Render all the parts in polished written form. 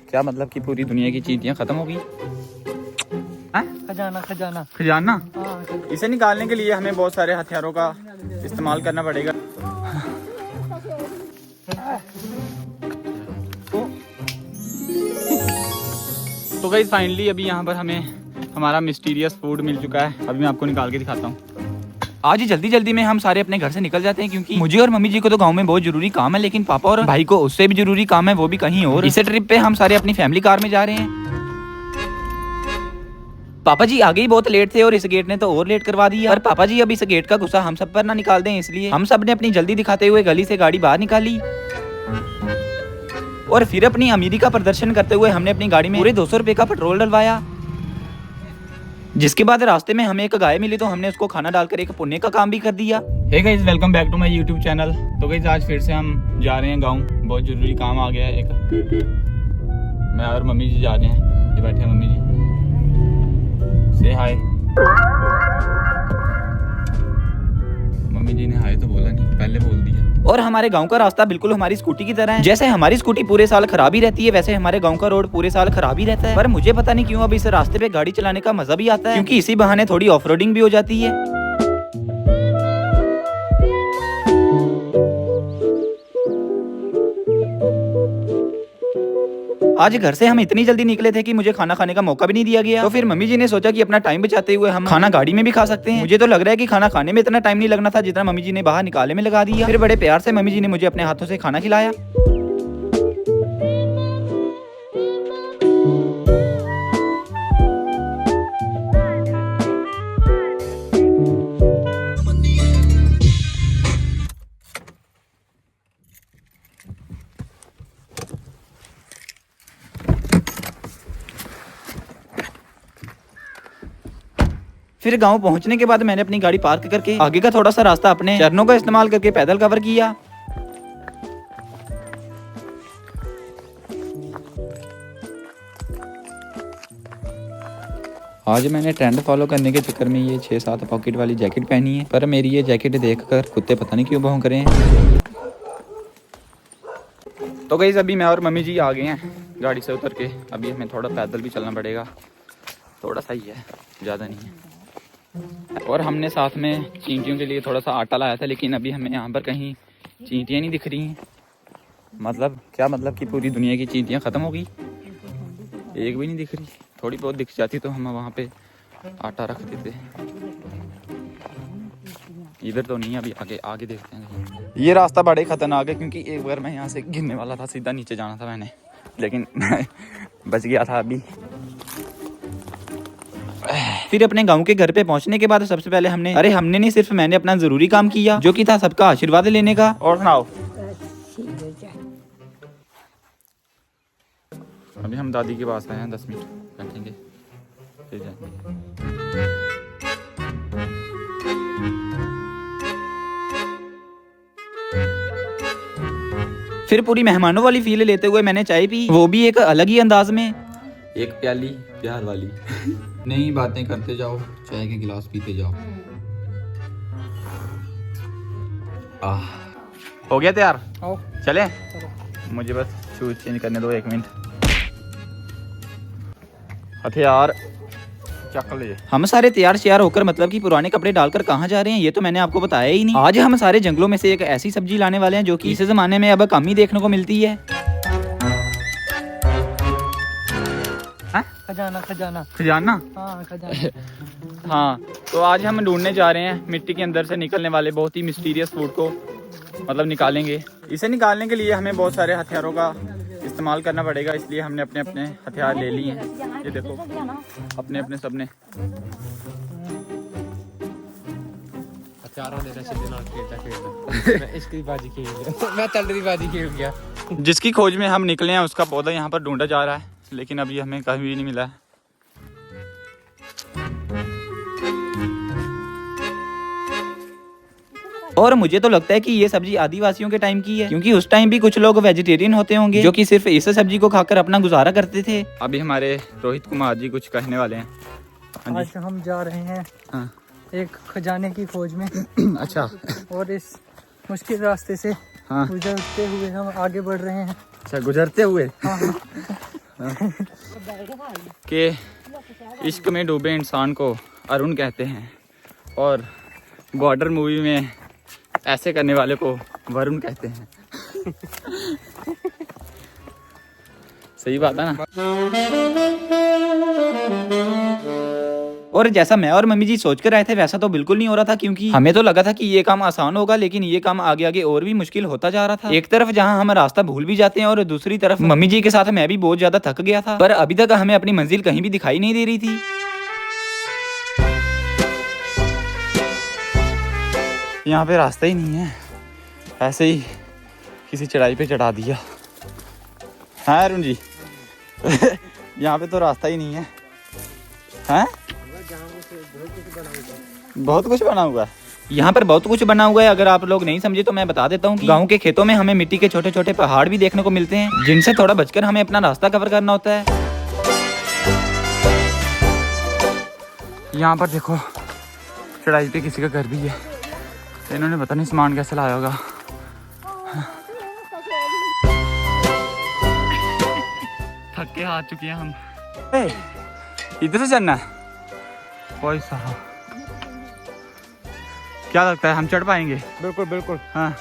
क्या मतलब कि पूरी दुनिया की चींटियां खत्म हो गई? खजाना खजाना खजाना। हाँ। इसे निकालने के लिए हमें बहुत सारे हथियारों का इस्तेमाल करना पड़ेगा। तो गाइस फाइनली अभी यहाँ पर हमें हमारा मिस्टीरियस फूड मिल चुका है। अभी मैं आपको निकाल के दिखाता हूँ। आज ही जल्दी जल्दी में हम सारे अपने घर से निकल जाते हैं, क्योंकि मुझे और मम्मी जी को तो गांव में बहुत जरूरी काम है, लेकिन पापा और भाई को उससे भी जरूरी काम है, वो भी कहीं और। इस ट्रिप पे हम सारे अपनी फैमिली कार में जा रहे हैं। पापा जी आगे ही बहुत लेट थे और इस गेट ने तो और लेट करवा दिया। और पापा जी अब इस गेट का गुस्सा हम सब पर ना निकाल दें, इसलिए हम सब ने अपनी जल्दी दिखाते हुए गली से गाड़ी बाहर निकाली और फिर अपनी अमीरी का प्रदर्शन करते हुए हमने अपनी गाड़ी में पूरे 200 रुपए का पेट्रोल डलवाया। जिसके बाद रास्ते में हमें एक गाय मिली, तो हमने उसको खाना डालकर एक पुण्य का काम भी कर दिया। Hey guys, welcome back to my YouTube channel. तो गाइस आज फिर से हम जा रहे हैं गाँव, बहुत जरूरी काम आ गया है एक। मैं और मम्मी जी जा रहे हैं, ये बैठे हैं मम्मी जी। से हाय। मम्मी जी ने हाय तो बोला नहीं, पहले बोल दिया। और हमारे गांव का रास्ता बिल्कुल हमारी स्कूटी की तरह है। जैसे हमारी स्कूटी पूरे साल खराब ही रहती है, वैसे हमारे गांव का रोड पूरे साल खराब ही रहता है। पर मुझे पता नहीं क्यों अब इस रास्ते पे गाड़ी चलाने का मजा भी आता है, क्योंकि इसी बहाने थोड़ी ऑफ रोडिंग भी हो जाती है। आज घर से हम इतनी जल्दी निकले थे कि मुझे खाना खाने का मौका भी नहीं दिया गया। तो फिर मम्मी जी ने सोचा कि अपना टाइम बचाते हुए हम खाना गाड़ी में भी खा सकते हैं। मुझे तो लग रहा है कि खाना खाने में इतना टाइम नहीं लगना था जितना मम्मी जी ने बाहर निकालने में लगा दिया। फिर बड़े प्यार से मम्मी जी ने मुझे अपने हाथों से खाना खिलाया। फिर गांव पहुंचने के बाद मैंने अपनी गाड़ी पार्क करके आगे का थोड़ा सा रास्ता अपने चरणों का इस्तेमाल करके पैदल कवर किया। आज मैंने ट्रेंड फॉलो करने के चक्कर में ये 6-7 पॉकेट वाली जैकेट पहनी है, पर मेरी ये जैकेट देखकर कुत्ते पता नहीं क्यों भौंक रहे हैं। तो गाइस अभी मैं और मम्मी जी आ गए हैं गाड़ी से उतर के। अभी हमें थोड़ा पैदल भी चलना पड़ेगा, थोड़ा सा ही है, ज़्यादा नहीं है। और हमने साथ में चींटियों के लिए थोड़ा सा आटा लाया था, लेकिन अभी हमें यहाँ पर कहीं चींटियाँ नहीं दिख रही हैं। मतलब क्या मतलब कि पूरी दुनिया की चींटियाँ ख़त्म हो गई, एक भी नहीं दिख रही। थोड़ी बहुत दिख जाती तो हम वहाँ पे आटा रख देते। इधर तो नहीं है, अभी आगे आगे देखते हैं। ये रास्ता बड़े खतरनाक है, क्योंकि एक बार मैं यहाँ से गिरने वाला था, सीधा नीचे जाना था मैंने, लेकिन बच गया था अभी। फिर अपने गांव के घर पे पहुंचने के बाद सबसे पहले हमने नहीं, सिर्फ मैंने अपना जरूरी काम किया, जो कि था सबका आशीर्वाद लेने का। और सुनाओ। अभी हम दादी के पास आए हैं, 10 मिनट बैठेंगे फिर जाएंगे। फिर पूरी मेहमानों वाली फील लेते हुए मैंने चाय पी, वो भी एक अलग ही अंदाज में, एक प्याली प्यार वाली। नहीं, बातें करते जाओ, चाय के गिलास पीते जाओ। हो गया तैयार, चले? मुझे बस शूज चेंज करने दो, 1 मिनट। हथियार चक ले। हम सारे तैयार श्यार होकर, मतलब कि पुराने कपड़े डालकर कहाँ जा रहे हैं ये तो मैंने आपको बताया ही नहीं। आज हम सारे जंगलों में से एक ऐसी सब्जी लाने वाले हैं जो कि इस जमाने में अब कम ही देखने को मिलती है। खजाना खजाना खजाना। हाँ खजाना। हाँ, तो आज हम ढूंढने जा रहे हैं मिट्टी के अंदर से निकलने वाले बहुत ही मिस्टीरियस फूड को, मतलब निकालेंगे। इसे निकालने के लिए हमें बहुत सारे हथियारों का इस्तेमाल करना पड़ेगा, इसलिए हमने अपने अपने हथियार ले लिए हैं। ये देखो, अपने अपने सबने हथियारों ने मैं इसकी बाजी खेल गया, मैं तलरी बाजी खेल गया। जिसकी खोज में हम निकले हैं उसका पौधा यहाँ पर ढूंढा जा रहा है, लेकिन अभी हमें कहीं भी नहीं मिला है। और मुझे तो लगता है कि ये सब्जी आदिवासियों के टाइम की है, क्योंकि उस टाइम भी कुछ लोग वेजिटेरियन होते होंगे जो कि सिर्फ इस सब्जी को खाकर अपना गुजारा करते थे। अभी हमारे रोहित कुमार जी कुछ कहने वाले हैं। आज हम जा रहे हैं एक खजाने की खोज में। अच्छा। और इस मुश्किल रास्ते से हाँ। गुजरते हुए हम आगे बढ़ रहे हैं। अच्छा, गुजरते हुए। हाँ। कि इश्क में डूबे इंसान को अरुण कहते हैं और बॉर्डर मूवी में ऐसे करने वाले को वरुण कहते हैं। सही बात है ना। और जैसा मैं और मम्मी जी सोच कर आए थे वैसा तो बिल्कुल नहीं हो रहा था, क्योंकि हमें तो लगा था कि ये काम आसान होगा, लेकिन ये काम आगे आगे और भी मुश्किल होता जा रहा था। एक तरफ जहां हम रास्ता भूल भी जाते हैं और दूसरी तरफ मम्मी जी के साथ मैं भी बहुत ज्यादा थक गया था, पर अभी तक हमें अपनी मंजिल कहीं भी दिखाई नहीं दे रही थी। यहाँ पे रास्ता ही नहीं है, ऐसे ही किसी चढ़ाई पे चढ़ा दिया। हाँ अरुण जी यहाँ पे तो रास्ता ही नहीं है। हैं? बहुत कुछ बना हुआ है यहाँ पर, बहुत कुछ बना हुआ है। अगर आप लोग नहीं समझे तो मैं बता देता हूँ कि गाँव के खेतों में हमें मिट्टी के छोटे छोटे पहाड़ भी देखने को मिलते हैं, जिनसे थोड़ा बचकर हमें अपना रास्ता कवर करना होता है। यहाँ पर देखो चढ़ाई पे किसी का घर भी है, इन्होंने पता नहीं सामान कैसे लाया होगा। थक के आ चुके हैं हम। इधर से चलना है कोई साहब, क्या लगता है हम चढ़ पाएंगे? बिल्कुल बिल्कुल। हाँ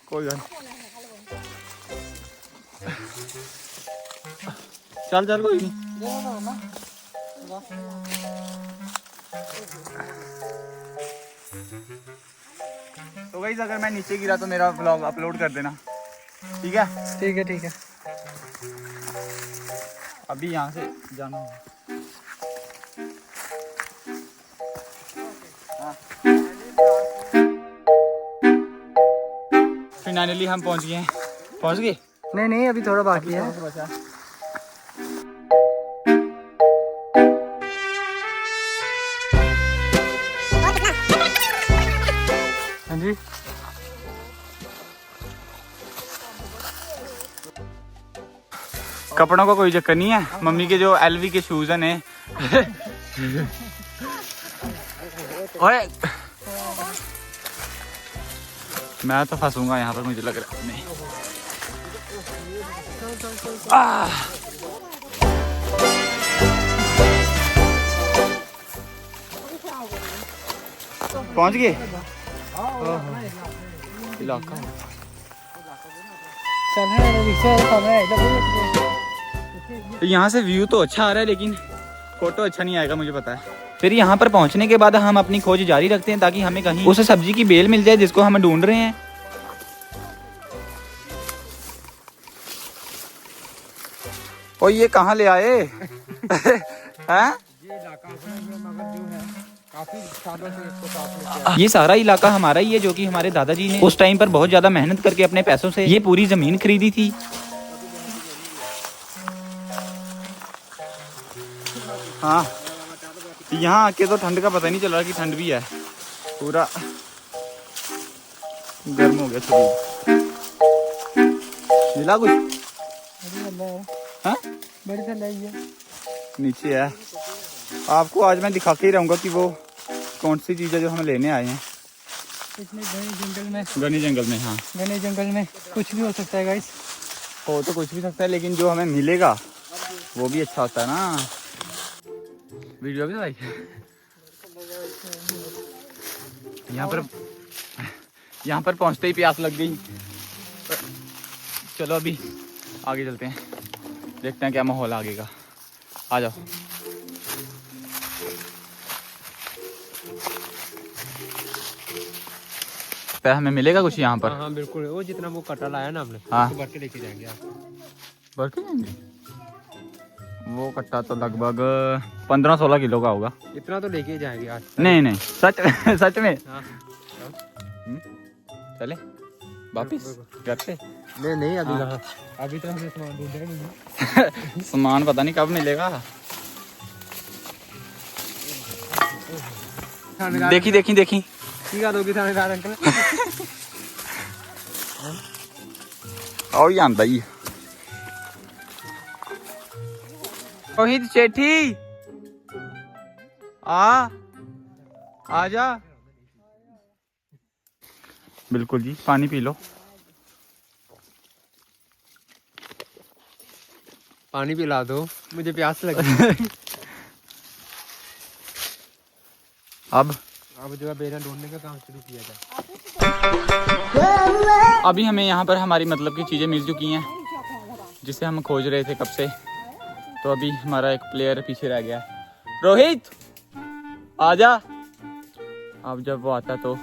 कोई बात, चल चल कोई नहीं। तो गाइस अगर मैं नीचे गिरा तो मेरा व्लॉग अपलोड कर देना, ठीक है? ठीक है ठीक है। अभी यहाँ से जाना होगा। फाइनली हम पहुँच गए हैं। पहुँच गए? नहीं नहीं अभी थोड़ा बाकी है। बचा। हाँ जी कपड़ों का कोई चक्कर नहीं है, मम्मी के जो एलवी के शूज हैं ओए मैं तो फंसूंगा यहाँ पर, मुझे लग रहा है। नहीं पहुँच गए इलाका। यहाँ से व्यू तो अच्छा आ रहा है लेकिन फोटो अच्छा नहीं आएगा, मुझे पता है। फिर यहाँ पर पहुँचने के बाद हम अपनी खोज जारी रखते हैं ताकि हमें कहीं उस सब्जी की बेल मिल जाए जिसको हम ढूंढ रहे हैं। और ये कहाँ ले आए? हैं? ये इलाका मगर जो है काफी सालों से इसको साफ ये सारा इलाका हमारा ही है, जो कि हमारे दादाजी ने उस टाइम पर बहुत ज्यादा मेहनत करके अपने पैसों से ये पूरी जमीन खरीदी थी। हाँ यहाँ आके तो ठंड का पता नहीं चल रहा कि ठंड भी है, पूरा गर्म हो गया शरीर। मिला कुछ? हाँ? बड़ी है नीचे है। आपको आज मैं दिखा के ही रहूँगा कि वो कौन सी चीज़ है जो हम लेने आए हैं। इसमें घने जंगल में, घने जंगल में, हाँ घने जंगल में कुछ भी हो सकता है गाइस। हो तो कुछ भी सकता है, लेकिन जो हमें मिलेगा वो भी अच्छा होता है ना। वीडियो भी भाई यहाँ पर पहुँचते ही प्यास लग गई। चलो अभी आगे चलते हैं, देखते हैं क्या माहौल आगे का। आ जाओ। तो हमें मिलेगा कुछ यहाँ पर? हाँ बिल्कुल, वो जितना वो कटा लाया ना हमने, हाँ भर के लेके जाएंगे आप। भर के जाएंगे? वो कट्टा तो लगभग 15-16 किलो का होगा। इतना तो लेके जाएंगे आज। नहीं नहीं सच सच में। हाँ। चले वापिस घर पे? नहीं नहीं अभी हाँ। कहाँ, अभी तो हमें सामान ढूंढे नहीं। सामान पता नहीं कब मिलेगा। देखी देखी देखी ठीक है दोगी थानेदार अंकल। और ये आंदा ही रोहित सेठी आ जा। बिल्कुल जी, पानी पी लो। पानी पिला दो, मुझे प्यास लगी। अब जो है बेलन ढूंढने का काम शुरू किया जाए। अभी हमें यहाँ पर हमारी मतलब की चीज़ें मिल चुकी हैं जिसे हम खोज रहे थे कब से। तो अभी हमारा एक प्लेयर पीछे रह गया। रोहित आजा। अब जब वो आता तो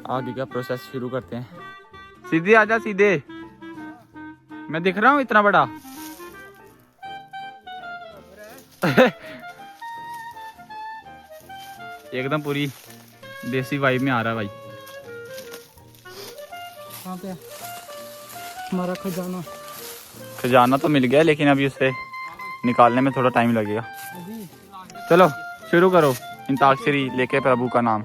आगे का प्रोसेस शुरू करते हैं। सीधे आजा सीधे, मैं दिख रहा हूँ इतना बड़ा। एकदम पूरी देसी वाइब में आ रहा है भाई। कहाँ पे हमारा खजाना? खजाना तो मिल गया लेकिन अभी उसे निकालने में थोड़ा टाइम लगेगा। चलो शुरू करो। इंताक्षरी लेके प्रभु का नाम।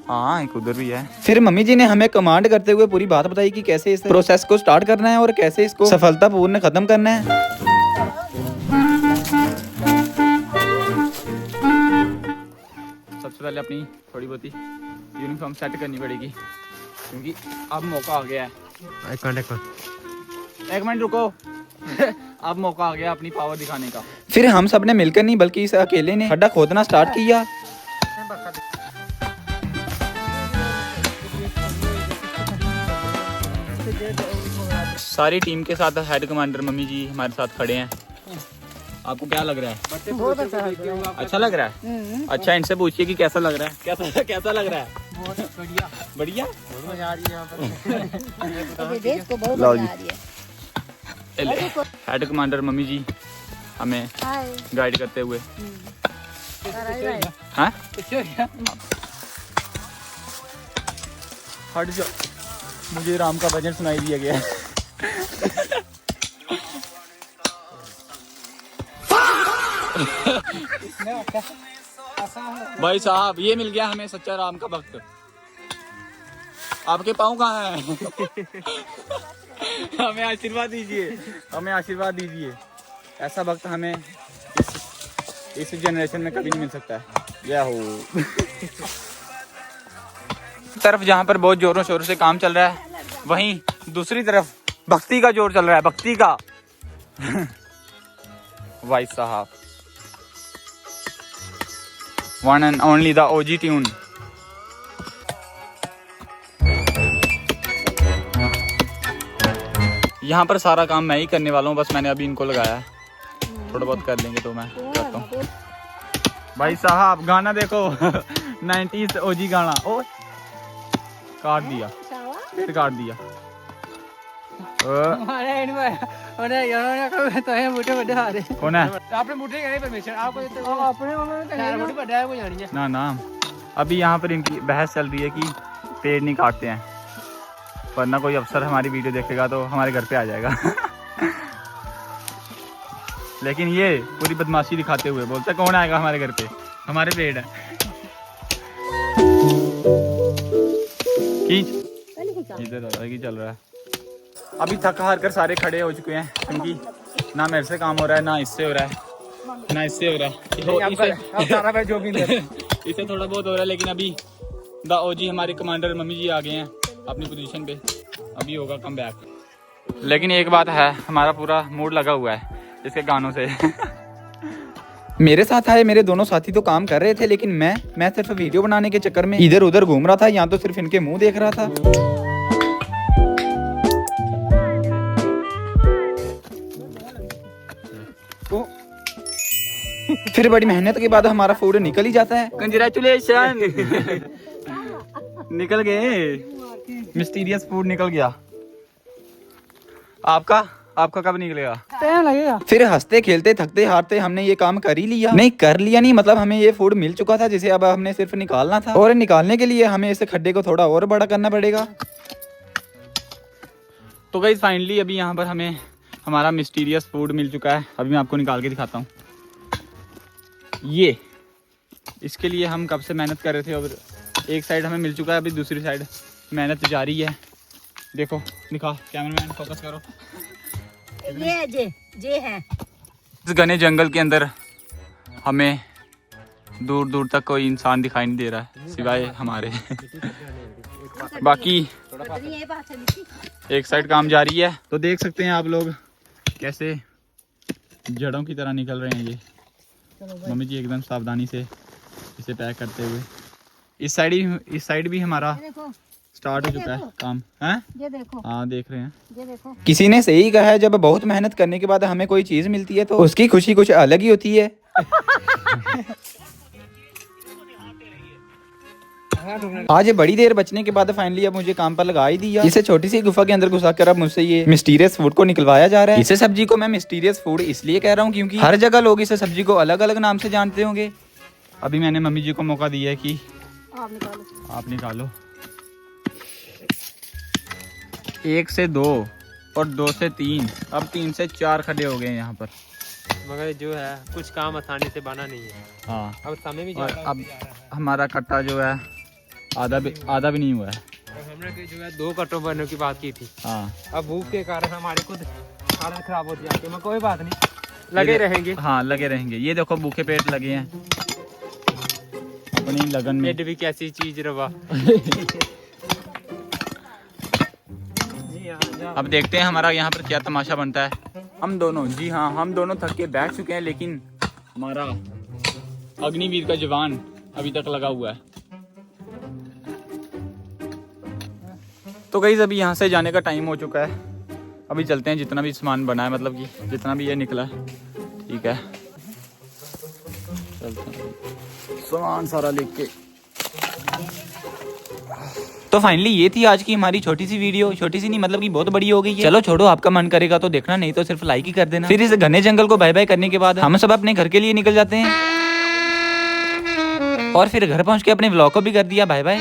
हाँ एक उधर भी है। फिर मम्मी जी ने हमें कमांड करते हुए पूरी बात बताई कि कैसे इस प्रोसेस को स्टार्ट करना है और कैसे इसको सफलतापूर्ण खत्म करना है। सबसे पहले अपनी थोड़ी बहुत यूनिफॉर्म सेट करनी पड़ेगी क्योंकि अब मौका आ गया है। एक मिनट रुको। अब मौका आ गया अपनी पावर दिखाने का। फिर हम सब ने मिलकर नहीं बल्कि इस अकेले ने खड्डा खोदना स्टार्ट किया। सारी टीम के साथ हेड कमांडर मम्मी जी हमारे साथ खड़े हैं। आपको क्या लग रहा है? बहुत अच्छा लग रहा है। अच्छा इनसे पूछिए कि कैसा लग रहा है। कैसा लग रहा है? बहुत बढ़िया। बढ़िया। बहुत मजा आ रही है यहाँ पर। लो जी। हेड कमांडर मम्मी जी हमें गाइड करते हुए। हाँ? हट जाओ, मुझे राम का भजन सुनाई दिया गया है। भाई साहब ये मिल गया हमें सच्चा राम का भक्त। आपके पाँव कहाँ हैं? हमें आशीर्वाद दीजिए, हमें आशीर्वाद दीजिए। ऐसा भक्त हमें इस जनरेशन में कभी नहीं मिल सकता है। या हो तरफ जहाँ पर बहुत जोरों शोरों से काम चल रहा है, वहीं दूसरी तरफ भक्ति का जोर चल रहा है। भक्ति का भाई साहब, one and only the OG tune. यहाँ पर सारा काम मैं ही करने वाला हूँ, बस मैंने अभी इनको लगाया है। थोड़ा बहुत कर लेंगे तो मैं करता हूँ। भाई साहब गाना देखो। 90s ओजी गाना। ओ काट दिया, फिर काट दिया। कौन है? आपने मुझे नहीं परमिशन, आपको अपने ना ना अभी यहाँ पर इनकी बहस चल रही है कि पेड़ नहीं काटते हैं, वरना कोई अफसर हमारी वीडियो देखेगा तो हमारे घर पे आ जाएगा। लेकिन ये पूरी बदमाशी दिखाते हुए बोलते कौन आएगा हमारे घर पे, हमारे पेड़ है। इधर चल रहा है। अभी थक हार कर सारे खड़े हो चुके हैं क्योंकि ना मेरे से काम हो रहा है, ना इससे हो रहा है, ना इससे हो रहा है। इससे थोड़ा बहुत हो रहा है, लेकिन अभी द ओजी हमारे कमांडर मम्मी जी आ गए हैं अपनी पोजीशन पे। अभी होगा कम बैक। लेकिन एक बात है, हमारा पूरा मूड लगा हुआ है इसके गानों से। मेरे साथ आए मेरे दोनों साथी तो काम कर रहे थे, लेकिन मैं सिर्फ वीडियो बनाने के चक्कर में इधर उधर घूम रहा था। यहाँ तो सिर्फ इनके मुंह देख रहा था। फिर बड़ी मेहनत के बाद हमारा फूड निकल ही जाता है। कंग्रेचुलेशन। निकल गए, मिस्टीरियस फूड निकल गया। आपका कब निकलेगा? टाइम लगेगा। फिर हंसते खेलते थकते हारते हमने ये काम कर ही लिया। नहीं कर लिया नहीं, मतलब हमें ये फूड मिल चुका था जिसे अब हमने सिर्फ निकालना था, और निकालने के लिए हमें इस खड्डे को थोड़ा और बड़ा करना पड़ेगा। तो गाइस फाइनली अभी यहाँ पर हमें हमारा मिस्टीरियस फूड मिल चुका है। अभी मैं आपको निकाल के दिखाता हूँ। ये इसके लिए हम कब से मेहनत कर रहे थे, और एक साइड हमें मिल चुका है, अभी दूसरी साइड मेहनत जारी है। देखो दिखा, कैमरामैन फोकस करो। ये है। इस घने जंगल के अंदर हमें दूर दूर तक कोई इंसान दिखाई नहीं दे रहा है सिवाय हमारे। बाकी एक साइड काम जारी है। तो देख सकते हैं आप लोग कैसे जड़ों की तरह निकल रहे हैं ये। मम्मी जी एकदम सावधानी से इसे पैक करते हुए। इस साइड भी हमारा देखो स्टार्ट हो चुका है काम है। ये देखो, हाँ देख रहे हैं। ये देखो। किसी ने सही कहा है, जब बहुत मेहनत करने के बाद हमें कोई चीज मिलती है तो उसकी खुशी कुछ अलग ही होती है। आज बड़ी देर बचने के बाद फाइनली अब मुझे काम पर लगा ही दिया। इसे छोटी सी गुफा के अंदर घुसाकर अब मुझसे ये मिस्टीरियस फूड को निकलवाया जा रहा है। इसे सब्जी को मैं मिस्टीरियस फूड इसलिए कह रहा हूँ क्योंकि हर जगह लोग इसे सब्जी को अलग अलग नाम से जानते होंगे। अभी मैंने मम्मी जी को मौका दिया है कि आप निकालो। आप निकालो। 1 से 2 और 2 से 3, अब 3 से 4 खड़े हो गए यहाँ पर। मगर जो है कुछ काम आसानी से बना नहीं है। हाँ, अब समय भी और ज़्यादा अब हमारा कट्टा जो है आधा भी नहीं हुआ है। हमने जो है 2 कट्टों बनने की बात की थी। हाँ अब भूख के कारण हमारे खुद हालत खराब होती जाती है। मगर कोई बात नहीं, लगे रहेंगे। हाँ लगे रहेंगे। ये देखो भूखे पेट लगे हैं अपनी लगन में। ये भी कैसी चीज रवा। अब देखते हैं हमारा यहाँ पर क्या तमाशा बनता है। हम दोनों, जी हाँ, हम दोनों थक के बैठ चुके हैं, लेकिन हमारा अग्निवीर का जवान अभी तक लगा हुआ है। तो गाइस अभी यहाँ से जाने का टाइम हो चुका है। अभी चलते हैं, जितना भी सामान बना है, मतलब कि जितना भी ये निकला है, ठीक है, चलते हैं सामान सारा लेके। तो फाइनली ये थी आज की हमारी छोटी सी वीडियो। छोटी सी नहीं, मतलब कि बहुत बड़ी हो गई है। चलो छोड़ो, आपका मन करेगा तो देखना, नहीं तो सिर्फ लाइक ही कर देना। फिर इस घने जंगल को बाय बाय करने के बाद हम सब अपने घर के लिए निकल जाते हैं और फिर घर पहुंच के अपने व्लॉग को भी कर दिया बाय बाय।